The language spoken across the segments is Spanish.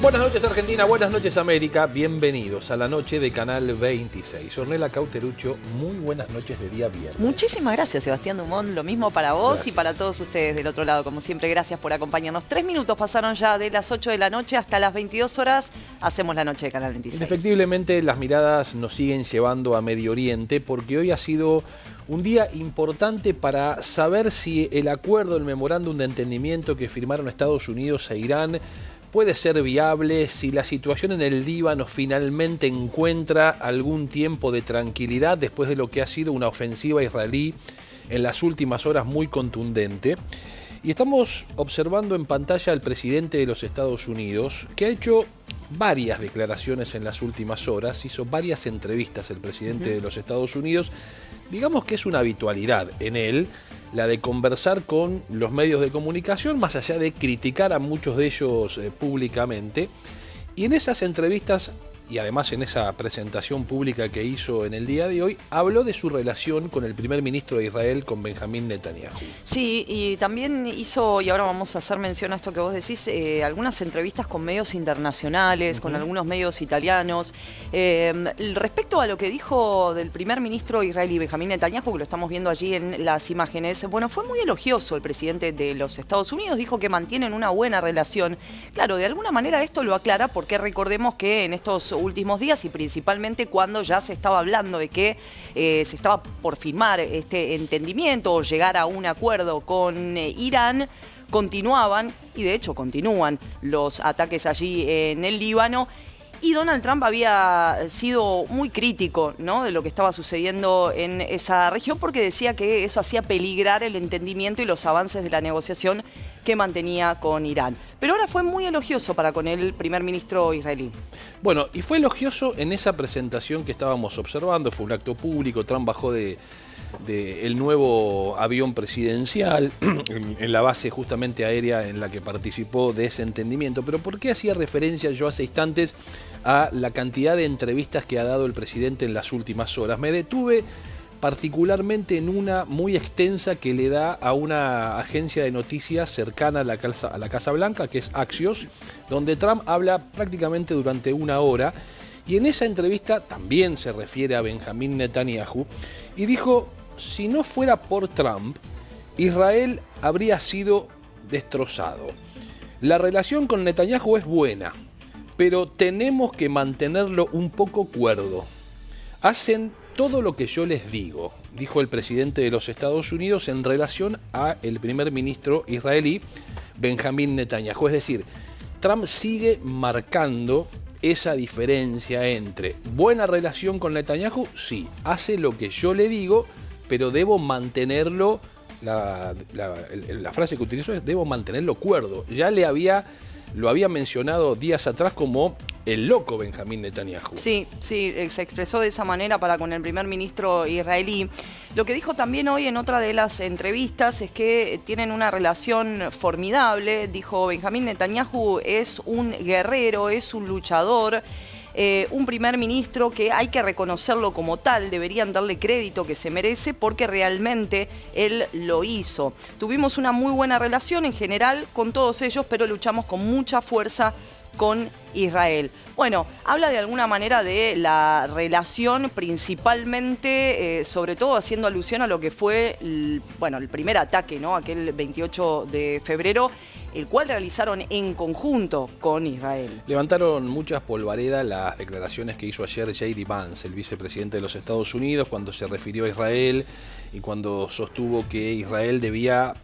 Buenas noches Argentina, buenas noches América, bienvenidos a la noche de Canal 26. Ornella Cauteruccio, muy buenas noches de día viernes. Muchísimas gracias Sebastián Dumont, lo mismo para vos Gracias. Y para todos ustedes del otro lado, como siempre, gracias por acompañarnos. 3 minutos pasaron ya de las 8 de la noche hasta las 22 horas, hacemos la noche de Canal 26. Efectivamente las miradas nos siguen llevando a Medio Oriente porque hoy ha sido un día importante para saber si el acuerdo, el memorándum de entendimiento que firmaron Estados Unidos e Irán puede ser viable, si la situación en el Líbano finalmente encuentra algún tiempo de tranquilidad después de lo que ha sido una ofensiva israelí en las últimas horas muy contundente. Y estamos observando en pantalla al presidente de los Estados Unidos, que ha hecho varias declaraciones en las últimas horas, hizo varias entrevistas el presidente de los Estados Unidos. Digamos que es una habitualidad en él, la de conversar con los medios de comunicación, más allá de criticar a muchos de ellos públicamente. Y en esas entrevistas, y además en esa presentación pública que hizo en el día de hoy, habló de su relación con el primer ministro de Israel, con Benjamín Netanyahu. Sí, y también hizo, y ahora vamos a hacer mención a esto que vos decís, algunas entrevistas con medios internacionales, con algunos medios italianos. Respecto a lo que dijo del primer ministro israelí, Benjamín Netanyahu, que lo estamos viendo allí en las imágenes, bueno, fue muy elogioso el presidente de los Estados Unidos, dijo que mantienen una buena relación. Claro, de alguna manera esto lo aclara porque recordemos que en estos últimos días y principalmente cuando ya se estaba hablando de que se estaba por firmar este entendimiento o llegar a un acuerdo con Irán, continuaban, y de hecho continúan, los ataques allí en el Líbano. Y Donald Trump había sido muy crítico, ¿no?, de lo que estaba sucediendo en esa región porque decía que eso hacía peligrar el entendimiento y los avances de la negociación que mantenía con Irán. Pero ahora fue muy elogioso para con el primer ministro israelí. Bueno, y fue elogioso en esa presentación que estábamos observando, fue un acto público, Trump bajó de el nuevo avión presidencial en la base justamente aérea en la que participó de ese entendimiento. Pero ¿por qué hacía referencia yo hace instantes a la cantidad de entrevistas que ha dado el presidente en las últimas horas? Me detuve particularmente en una muy extensa que le da a una agencia de noticias cercana a la Casa Blanca, que es Axios, donde Trump habla prácticamente durante una hora. Y en esa entrevista también se refiere a Benjamín Netanyahu y dijo: si no fuera por Trump, Israel habría sido destrozado. La relación con Netanyahu es buena, pero tenemos que mantenerlo un poco cuerdo. Hacen todo lo que yo les digo, dijo el presidente de los Estados Unidos en relación al primer ministro israelí, Benjamín Netanyahu. Es decir, Trump sigue marcando esa diferencia entre buena relación con Netanyahu, sí, hace lo que yo le digo, pero debo mantenerlo, la frase que utilizó es debo mantenerlo cuerdo. Ya lo había mencionado días atrás como el loco Benjamín Netanyahu. Sí, se expresó de esa manera para con el primer ministro israelí. Lo que dijo también hoy en otra de las entrevistas es que tienen una relación formidable. Dijo: Benjamín Netanyahu es un guerrero, es un luchador, un primer ministro que hay que reconocerlo como tal, deberían darle crédito que se merece porque realmente él lo hizo. Tuvimos una muy buena relación en general con todos ellos, pero luchamos con mucha fuerza con Israel. Bueno, habla de alguna manera de la relación principalmente, sobre todo haciendo alusión a lo que fue el primer ataque, ¿no?, aquel 28 de febrero, el cual realizaron en conjunto con Israel. Levantaron muchas polvaredas las declaraciones que hizo ayer J.D. Vance, el vicepresidente de los Estados Unidos, cuando se refirió a Israel y cuando sostuvo que Israel debía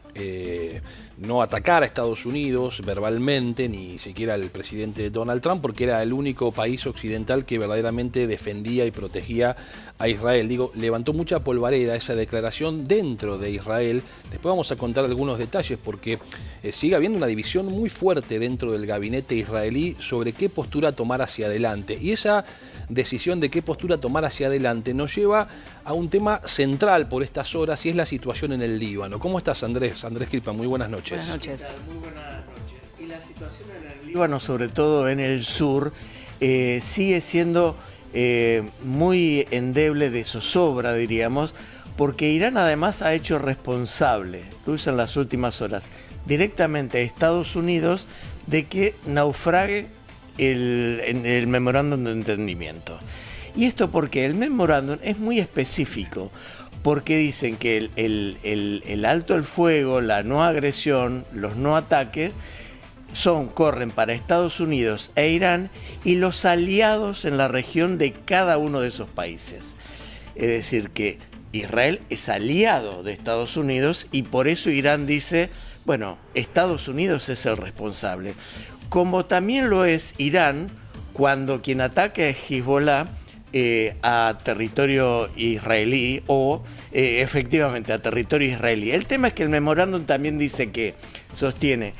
no atacar a Estados Unidos verbalmente, ni siquiera al presidente Donald Trump, porque era el único país occidental que verdaderamente defendía y protegía a Israel. Digo, levantó mucha polvareda esa declaración dentro de Israel. Después vamos a contar algunos detalles porque sigue habiendo una división muy fuerte dentro del gabinete israelí sobre qué postura tomar hacia adelante. Y esa decisión de qué postura tomar hacia adelante nos lleva a un tema central por estas horas y es la situación en el Líbano. ¿Cómo estás, Andrés? Andrés Kripa, muy buenas noches. Buenas noches. Muy buenas noches. Y la situación en el Líbano, sobre todo en el sur, sigue siendo muy endeble, de zozobra, diríamos, porque Irán además ha hecho responsable, lo hizo en las últimas horas, directamente a Estados Unidos de que naufrague el memorándum de entendimiento. Y esto porque el memorándum es muy específico, porque dicen que el alto el fuego, la no agresión, los no ataques, corren para Estados Unidos e Irán y los aliados en la región de cada uno de esos países. Es decir, que Israel es aliado de Estados Unidos y por eso Irán dice, bueno, Estados Unidos es el responsable. Como también lo es Irán cuando quien ataca es Hezbollah a territorio israelí o efectivamente a territorio israelí. El tema es que el memorándum también dice que sostiene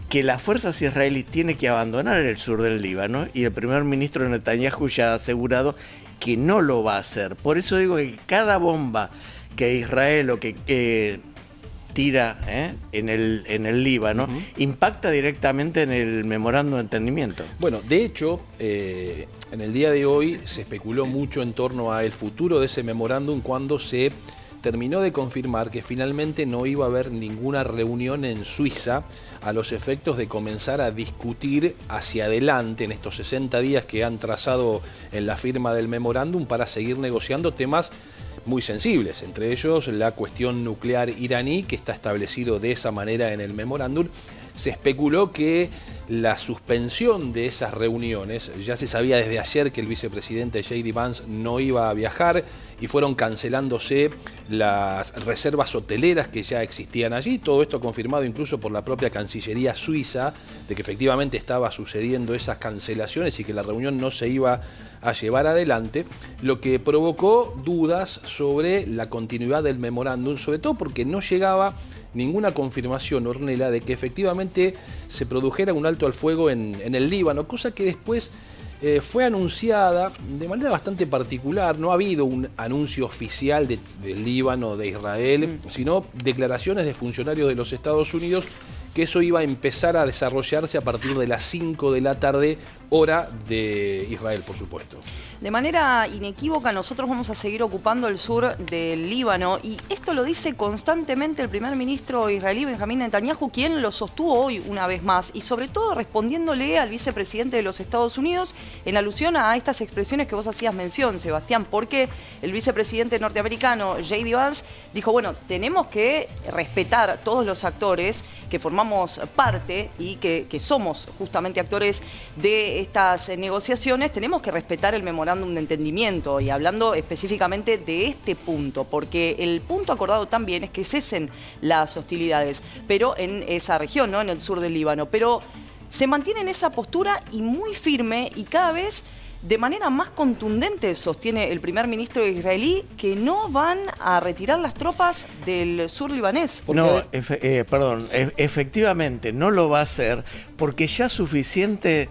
que las fuerzas israelíes tienen que abandonar el sur del Líbano y el primer ministro Netanyahu ya ha asegurado que no lo va a hacer. Por eso digo que cada bomba que Israel o que tira en el Líbano impacta directamente en el memorándum de entendimiento. Bueno, de hecho, en el día de hoy se especuló mucho en torno al futuro de ese memorándum cuando se terminó de confirmar que finalmente no iba a haber ninguna reunión en Suiza a los efectos de comenzar a discutir hacia adelante en estos 60 días que han trazado en la firma del memorándum para seguir negociando temas muy sensibles, entre ellos la cuestión nuclear iraní, que está establecido de esa manera en el memorándum. Se especuló que la suspensión de esas reuniones, ya se sabía desde ayer que el vicepresidente J.D. Vance no iba a viajar y fueron cancelándose las reservas hoteleras que ya existían allí, todo esto confirmado incluso por la propia Cancillería suiza, de que efectivamente estaba sucediendo esas cancelaciones y que la reunión no se iba a llevar adelante, lo que provocó dudas sobre la continuidad del memorándum, sobre todo porque no llegaba ninguna confirmación, Ornella, de que efectivamente se produjera un alto al fuego en el Líbano, cosa que después fue anunciada de manera bastante particular. No ha habido un anuncio oficial del Líbano, de Israel, sino declaraciones de funcionarios de los Estados Unidos que eso iba a empezar a desarrollarse a partir de las 5 de la tarde, hora de Israel, por supuesto. De manera inequívoca nosotros vamos a seguir ocupando el sur del Líbano y esto lo dice constantemente el primer ministro israelí Benjamín Netanyahu, quien lo sostuvo hoy una vez más y sobre todo respondiéndole al vicepresidente de los Estados Unidos en alusión a estas expresiones que vos hacías mención, Sebastián, porque el vicepresidente norteamericano J.D. Vance dijo, bueno, tenemos que respetar a todos los actores que formamos parte y que somos justamente actores de estas negociaciones, tenemos que respetar el memorándum de entendimiento y hablando específicamente de este punto, porque el punto acordado también es que cesen las hostilidades, pero en esa región, ¿no? En el sur del Líbano, pero se mantiene en esa postura y muy firme y cada vez de manera más contundente sostiene el primer ministro israelí que no van a retirar las tropas del sur libanés. No, efectivamente no lo va a hacer porque ya suficiente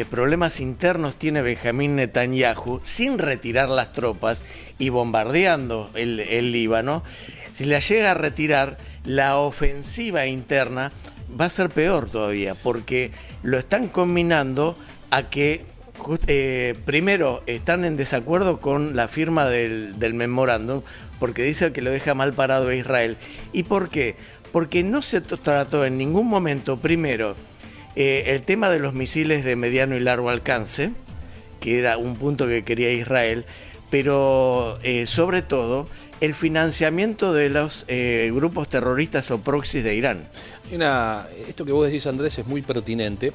problemas internos tiene Benjamín Netanyahu sin retirar las tropas y bombardeando el Líbano. Si la llega a retirar, la ofensiva interna va a ser peor todavía porque lo están combinando a que primero están en desacuerdo con la firma del memorándum porque dice que lo deja mal parado a Israel. ¿Y por qué? Porque no se trató en ningún momento, primero, el tema de los misiles de mediano y largo alcance, que era un punto que quería Israel, pero sobre todo el financiamiento de los grupos terroristas o proxies de Irán. Esto que vos decís, Andrés, es muy pertinente,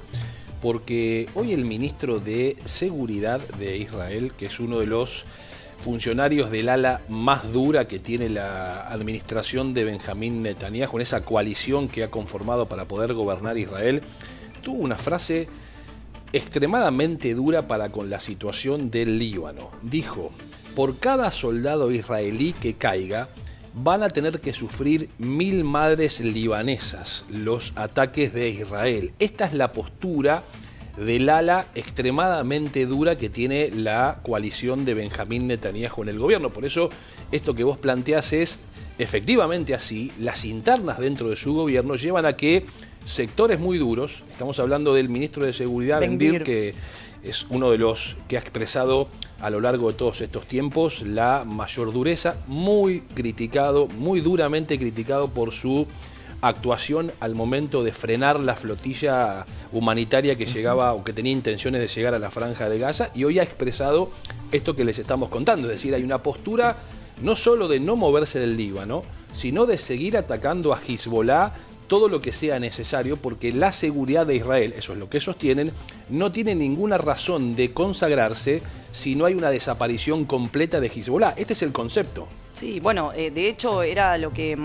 porque hoy el ministro de Seguridad de Israel, que es uno de los funcionarios del ala más dura que tiene la administración de Benjamín Netanyahu, en esa coalición que ha conformado para poder gobernar Israel, tuvo una frase extremadamente dura para con la situación del Líbano. Dijo, por cada soldado israelí que caiga, van a tener que sufrir 1000 madres libanesas los ataques de Israel. Esta es la postura del ala extremadamente dura que tiene la coalición de Benjamín Netanyahu en el gobierno. Por eso, esto que vos planteás es efectivamente así. Las internas dentro de su gobierno llevan a que sectores muy duros, estamos hablando del ministro de Seguridad, Ben Gvir, que es uno de los que ha expresado a lo largo de todos estos tiempos la mayor dureza, muy criticado, muy duramente criticado por su actuación al momento de frenar la flotilla humanitaria que llegaba o que tenía intenciones de llegar a la Franja de Gaza, y hoy ha expresado esto que les estamos contando, es decir, hay una postura no solo de no moverse del Líbano, sino de seguir atacando a Hezbollah todo lo que sea necesario, porque la seguridad de Israel, eso es lo que sostienen, no tiene ninguna razón de consagrarse si no hay una desaparición completa de Hezbollah. Este es el concepto. Sí, bueno, de hecho era lo que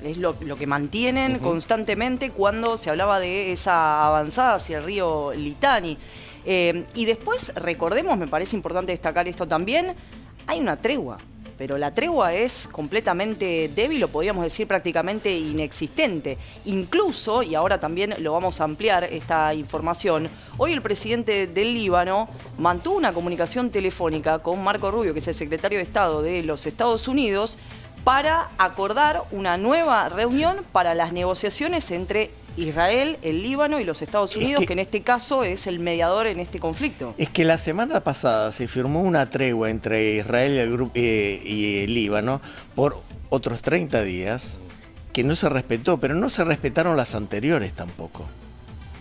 es lo que mantienen constantemente cuando se hablaba de esa avanzada hacia el río Litani. Y después, recordemos, me parece importante destacar esto también, hay una tregua. Pero la tregua es completamente débil, o podríamos decir prácticamente inexistente. Incluso, y ahora también lo vamos a ampliar esta información, hoy el presidente del Líbano mantuvo una comunicación telefónica con Marco Rubio, que es el secretario de Estado de los Estados Unidos, para acordar una nueva reunión para las negociaciones entre Israel, el Líbano y los Estados Unidos, que en este caso es el mediador en este conflicto. Es que la semana pasada se firmó una tregua entre Israel y el Líbano por otros 30 días que no se respetó, pero no se respetaron las anteriores tampoco.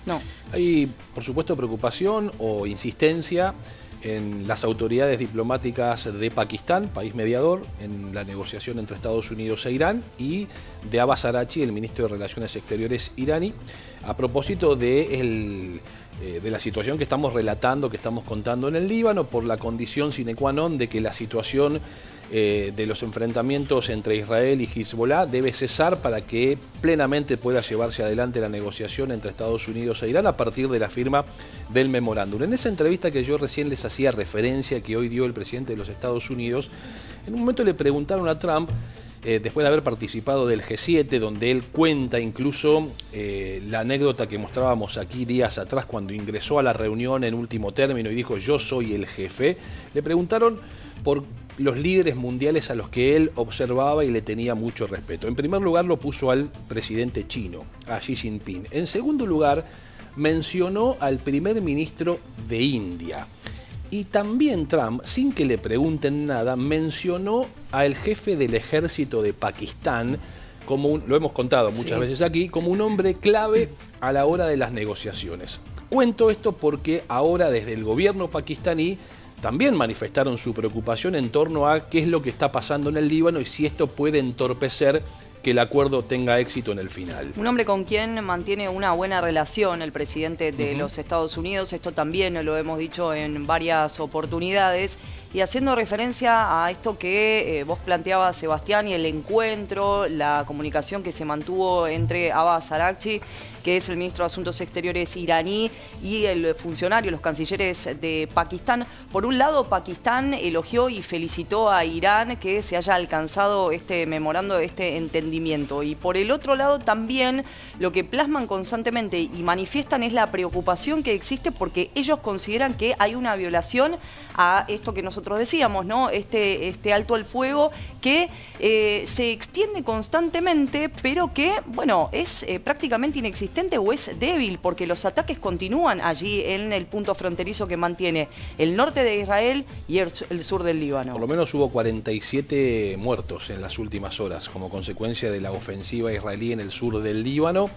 No. Hay, por supuesto, preocupación o insistencia en las autoridades diplomáticas de Pakistán, país mediador, en la negociación entre Estados Unidos e Irán, y de Abbas Araghchi, el ministro de Relaciones Exteriores iraní, a propósito de la situación que estamos relatando, que estamos contando en el Líbano, por la condición sine qua non de que la situación de los enfrentamientos entre Israel y Hezbollah debe cesar para que plenamente pueda llevarse adelante la negociación entre Estados Unidos e Irán a partir de la firma del memorándum. En esa entrevista que yo recién les hacía referencia, que hoy dio el presidente de los Estados Unidos, en un momento le preguntaron a Trump, después de haber participado del G7, donde él cuenta incluso la anécdota que mostrábamos aquí días atrás cuando ingresó a la reunión en último término y dijo yo soy el jefe, le preguntaron por los líderes mundiales a los que él observaba y le tenía mucho respeto. En primer lugar lo puso al presidente chino, a Xi Jinping. En segundo lugar mencionó al primer ministro de India. Y también Trump, sin que le pregunten nada, mencionó al jefe del ejército de Pakistán, como lo hemos contado muchas veces aquí, como un hombre clave a la hora de las negociaciones. Cuento esto porque ahora desde el gobierno pakistaní también manifestaron su preocupación en torno a qué es lo que está pasando en el Líbano y si esto puede entorpecer que el acuerdo tenga éxito en el final. Un hombre con quien mantiene una buena relación el presidente de los Estados Unidos, esto también lo hemos dicho en varias oportunidades, y haciendo referencia a esto que vos planteabas, Sebastián, y el encuentro, la comunicación que se mantuvo entre Abbas Araghchi, que es el ministro de Asuntos Exteriores iraní, y el funcionario, los cancilleres de Pakistán. Por un lado, Pakistán elogió y felicitó a Irán que se haya alcanzado este memorando, este entendimiento. Y por el otro lado, también lo que plasman constantemente y manifiestan es la preocupación que existe porque ellos consideran que hay una violación a esto que nosotros decíamos, ¿no? Este alto al fuego que se extiende constantemente, pero que, bueno, es prácticamente inexistente o es débil, porque los ataques continúan allí en el punto fronterizo que mantiene el norte de Israel y el sur del Líbano. Por lo menos hubo 47 muertos en las últimas horas como consecuencia de la ofensiva israelí en el sur del Líbano.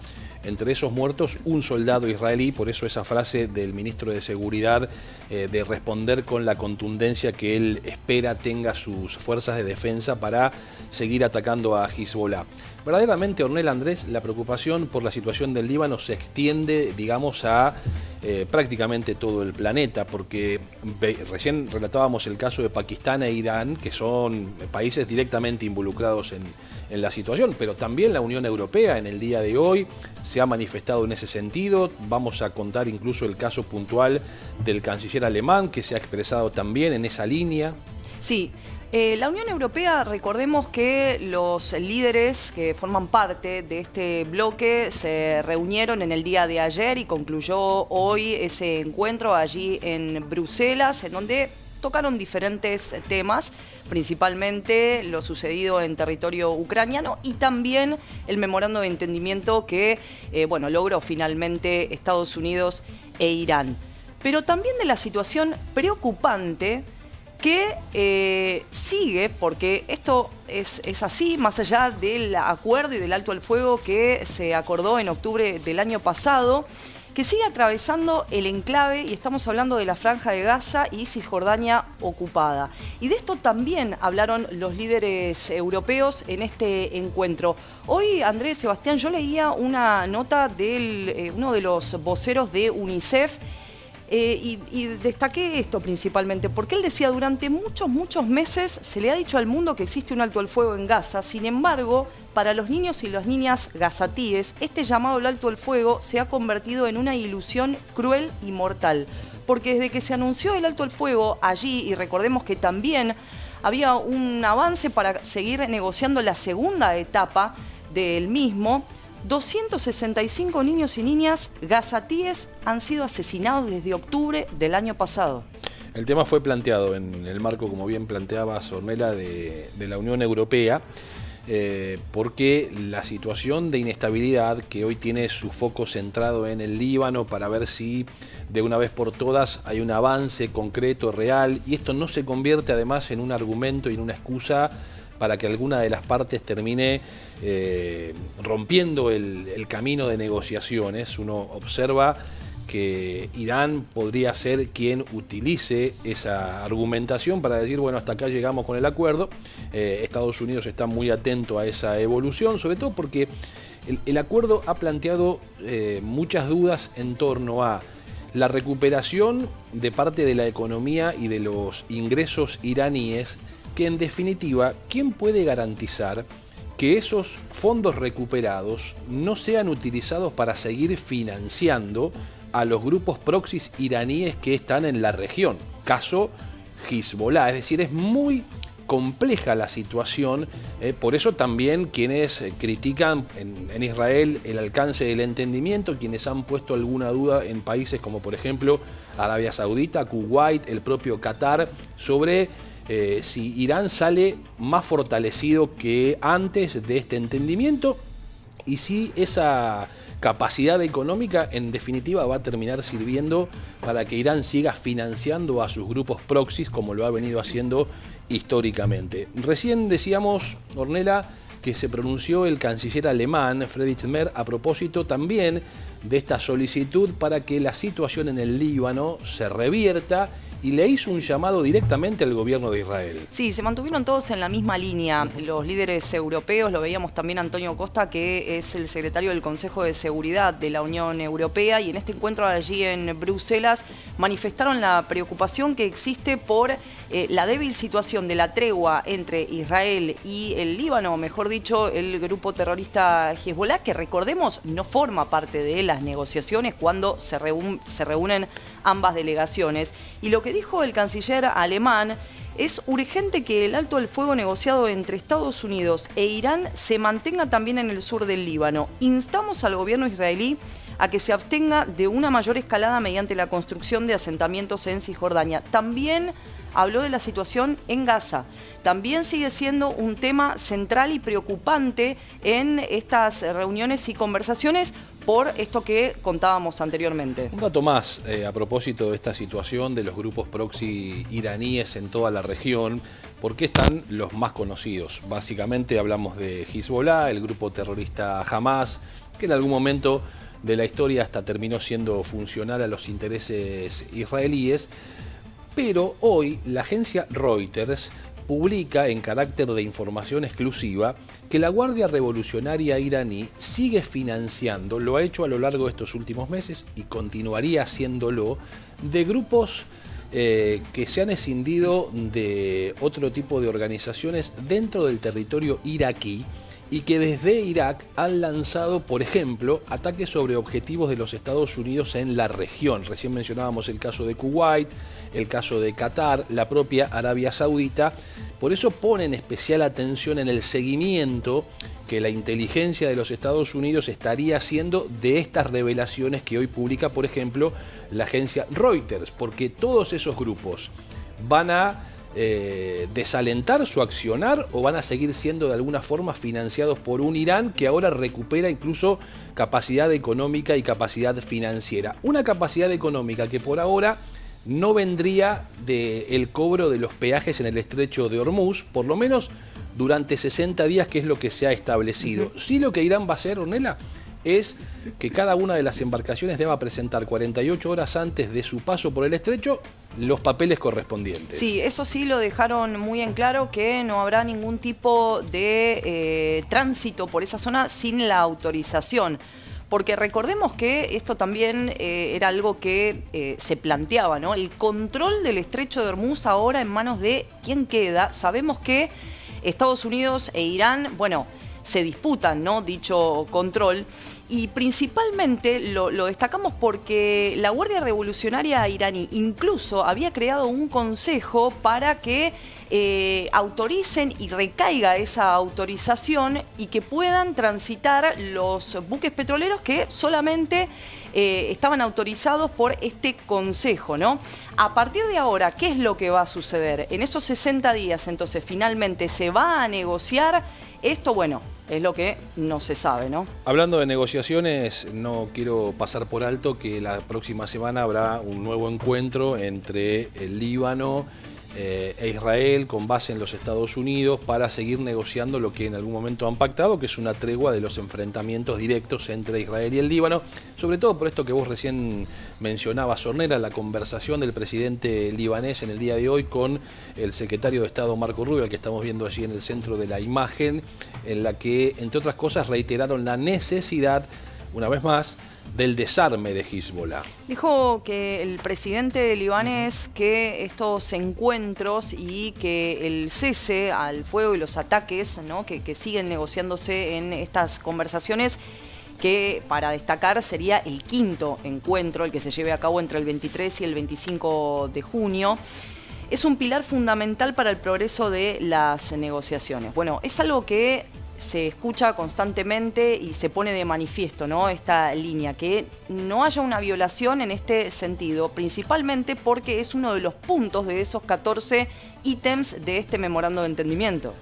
Entre esos muertos, un soldado israelí, por eso esa frase del ministro de Seguridad de responder con la contundencia que él espera tenga sus fuerzas de defensa para seguir atacando a Hezbollah. Verdaderamente, Ornella, Andrés, la preocupación por la situación del Líbano se extiende, digamos, a prácticamente todo el planeta, porque recién relatábamos el caso de Pakistán e Irán, que son países directamente involucrados en la situación, pero también la Unión Europea en el día de hoy se ha manifestado en ese sentido. Vamos a contar incluso el caso puntual del canciller alemán, que se ha expresado también en esa línea. Sí. La Unión Europea, recordemos que los líderes que forman parte de este bloque se reunieron en el día de ayer y concluyó hoy ese encuentro allí en Bruselas, en donde tocaron diferentes temas, principalmente lo sucedido en territorio ucraniano y también el memorando de entendimiento que logró finalmente Estados Unidos e Irán. Pero también de la situación preocupante que sigue, porque esto es así, más allá del acuerdo y del alto al fuego que se acordó en octubre del año pasado, que sigue atravesando el enclave, y estamos hablando de la Franja de Gaza y Cisjordania ocupada. Y de esto también hablaron los líderes europeos en este encuentro. Hoy, Andrés, Sebastián, yo leía una nota de uno de los voceros de UNICEF, y destaqué esto principalmente, porque él decía, durante muchos meses se le ha dicho al mundo que existe un alto al fuego en Gaza. Sin embargo, para los niños y las niñas gazatíes, este llamado al alto al fuego se ha convertido en una ilusión cruel y mortal. Porque desde que se anunció el alto al fuego allí, y recordemos que también había un avance para seguir negociando la segunda etapa del mismo, 265 niños y niñas gazatíes han sido asesinados desde octubre del año pasado. El tema fue planteado en el marco, como bien planteaba Ornella, de la Unión Europea, porque la situación de inestabilidad que hoy tiene su foco centrado en el Líbano, para ver si de una vez por todas hay un avance concreto, real, y esto no se convierte además en un argumento y en una excusa para que alguna de las partes termine rompiendo el camino de negociaciones. Uno observa que Irán podría ser quien utilice esa argumentación para decir, bueno, hasta acá llegamos con el acuerdo. Estados Unidos está muy atento a esa evolución, sobre todo porque el acuerdo ha planteado muchas dudas en torno a la recuperación de parte de la economía y de los ingresos iraníes, que en definitiva, ¿quién puede garantizar que esos fondos recuperados no sean utilizados para seguir financiando a los grupos proxys iraníes que están en la región? Caso Hezbollah. Es decir, es muy compleja la situación, por eso también quienes critican en Israel el alcance del entendimiento, quienes han puesto alguna duda en países como por ejemplo Arabia Saudita, Kuwait, el propio Qatar, sobre si Irán sale más fortalecido que antes de este entendimiento, y si esa capacidad económica en definitiva va a terminar sirviendo para que Irán siga financiando a sus grupos proxys como lo ha venido haciendo históricamente. Recién decíamos, Ornella, que se pronunció el canciller alemán Friedrich Merz a propósito también de esta solicitud para que la situación en el Líbano se revierta, y le hizo un llamado directamente al gobierno de Israel. Sí, se mantuvieron todos en la misma línea, los líderes europeos. Lo veíamos también Antonio Costa, que es el secretario del Consejo de Seguridad de la Unión Europea, y en este encuentro allí en Bruselas manifestaron la preocupación que existe por la débil situación de la tregua entre Israel y el Líbano, o mejor dicho, el grupo terrorista Hezbollah, que recordemos no forma parte de las negociaciones cuando se reúnen ambas delegaciones. Y lo que dijo el canciller alemán: es urgente que el alto al fuego negociado entre Estados Unidos e Irán se mantenga también en el sur del Líbano. Instamos al gobierno israelí a que se abstenga de una mayor escalada mediante la construcción de asentamientos en Cisjordania. También habló de la situación en Gaza. También sigue siendo un tema central y preocupante en estas reuniones y conversaciones, por esto que contábamos anteriormente. Un dato más a propósito de esta situación de los grupos proxy iraníes en toda la región, porque están los más conocidos. Básicamente hablamos de Hezbollah, el grupo terrorista Hamas, que en algún momento de la historia hasta terminó siendo funcional a los intereses israelíes, pero hoy la agencia Reuters publica en carácter de información exclusiva que la Guardia Revolucionaria iraní sigue financiando, lo ha hecho a lo largo de estos últimos meses y continuaría haciéndolo, de grupos que se han escindido de otro tipo de organizaciones dentro del territorio iraquí, y que desde Irak han lanzado, por ejemplo, ataques sobre objetivos de los Estados Unidos en la región. Recién mencionábamos el caso de Kuwait, el caso de Qatar, la propia Arabia Saudita. Por eso ponen especial atención en el seguimiento que la inteligencia de los Estados Unidos estaría haciendo de estas revelaciones que hoy publica, por ejemplo, la agencia Reuters, porque todos esos grupos van a desalentar su accionar o van a seguir siendo de alguna forma financiados por un Irán que ahora recupera incluso capacidad económica y capacidad financiera. Una capacidad económica que por ahora no vendría del cobro de los peajes en el estrecho de Hormuz, por lo menos durante 60 días, que es lo que se ha establecido. Sí, lo que Irán va a hacer, Ornella, es que cada una de las embarcaciones deba presentar 48 horas antes de su paso por el estrecho los papeles correspondientes. Sí, eso sí lo dejaron muy en claro, que no habrá ningún tipo de tránsito por esa zona sin la autorización. Porque recordemos que esto también era algo que se planteaba, ¿no? El control del estrecho de Hormuz ahora en manos de quién queda. Sabemos que Estados Unidos e Irán, bueno, se disputan, ¿no?, dicho control. Y principalmente lo destacamos porque la Guardia Revolucionaria iraní incluso había creado un consejo para que autoricen y recaiga esa autorización y que puedan transitar los buques petroleros que solamente estaban autorizados por este consejo, ¿no? A partir de ahora, ¿qué es lo que va a suceder? En esos 60 días, entonces, finalmente se va a negociar esto. Bueno, es lo que no se sabe, ¿no? Hablando de negociaciones, no quiero pasar por alto que la próxima semana habrá un nuevo encuentro entre el Líbano e Israel con base en los Estados Unidos para seguir negociando lo que en algún momento han pactado, que es una tregua de los enfrentamientos directos entre Israel y el Líbano, sobre todo por esto que vos recién mencionabas, Ornella, la conversación del presidente libanés en el día de hoy con el secretario de Estado Marco Rubio, al que estamos viendo allí en el centro de la imagen, en la que, entre otras cosas, reiteraron la necesidad, una vez más, del desarme de Hezbollah. Dijo que el presidente libanés que estos encuentros y que el cese al fuego y los ataques, ¿no?, que siguen negociándose en estas conversaciones, que para destacar sería el quinto encuentro, el que se lleve a cabo entre el 23 y el 25 de junio, es un pilar fundamental para el progreso de las negociaciones. Bueno, es algo que se escucha constantemente y se pone de manifiesto, ¿no?, esta línea, que no haya una violación en este sentido, principalmente porque es uno de los puntos de esos 14 ítems de este memorando de entendimiento.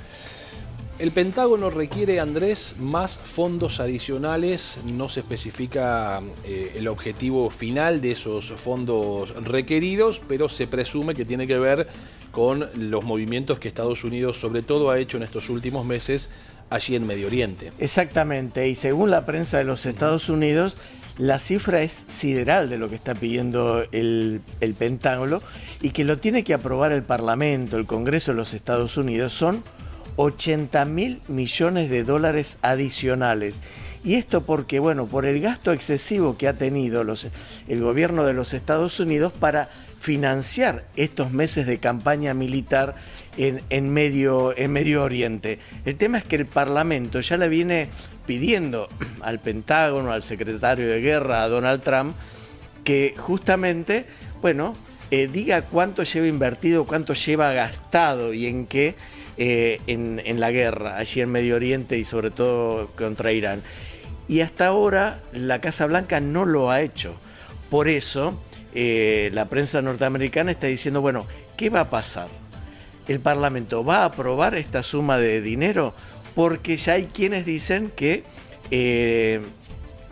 El Pentágono requiere, Andrés, más fondos adicionales. No se especifica el objetivo final de esos fondos requeridos, pero se presume que tiene que ver con los movimientos que Estados Unidos, sobre todo, ha hecho en estos últimos meses allí en Medio Oriente. Exactamente, y según la prensa de los Estados Unidos, la cifra es sideral de lo que está pidiendo el Pentágono y que lo tiene que aprobar el Parlamento, el Congreso de los Estados Unidos. Son 80.000 millones de dólares adicionales. Y esto porque, bueno, por el gasto excesivo que ha tenido el gobierno de los Estados Unidos para financiar estos meses de campaña militar en Medio Oriente. El tema es que el Parlamento ya le viene pidiendo al Pentágono, al secretario de Guerra, a Donald Trump, que justamente, bueno, diga cuánto lleva invertido, cuánto lleva gastado y en qué en la guerra allí en Medio Oriente y sobre todo contra Irán. Y hasta ahora la Casa Blanca no lo ha hecho. Por eso la prensa norteamericana está diciendo, bueno, ¿qué va a pasar? ¿El Parlamento va a aprobar esta suma de dinero? Porque ya hay quienes dicen que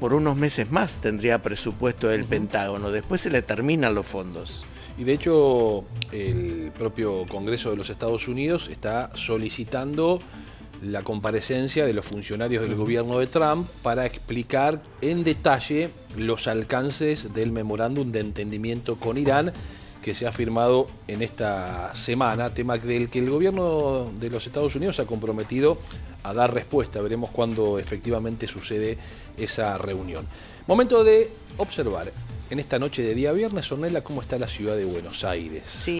por unos meses más tendría presupuesto del Pentágono. Después se le terminan los fondos. Y de hecho, el propio Congreso de los Estados Unidos está solicitando la comparecencia de los funcionarios del gobierno de Trump para explicar en detalle los alcances del memorándum de entendimiento con Irán que se ha firmado en esta semana, tema del que el gobierno de los Estados Unidos se ha comprometido a dar respuesta. Veremos cuándo efectivamente sucede esa reunión. Momento de observar en esta noche de día viernes, Ornella, cómo está la ciudad de Buenos Aires. Sí.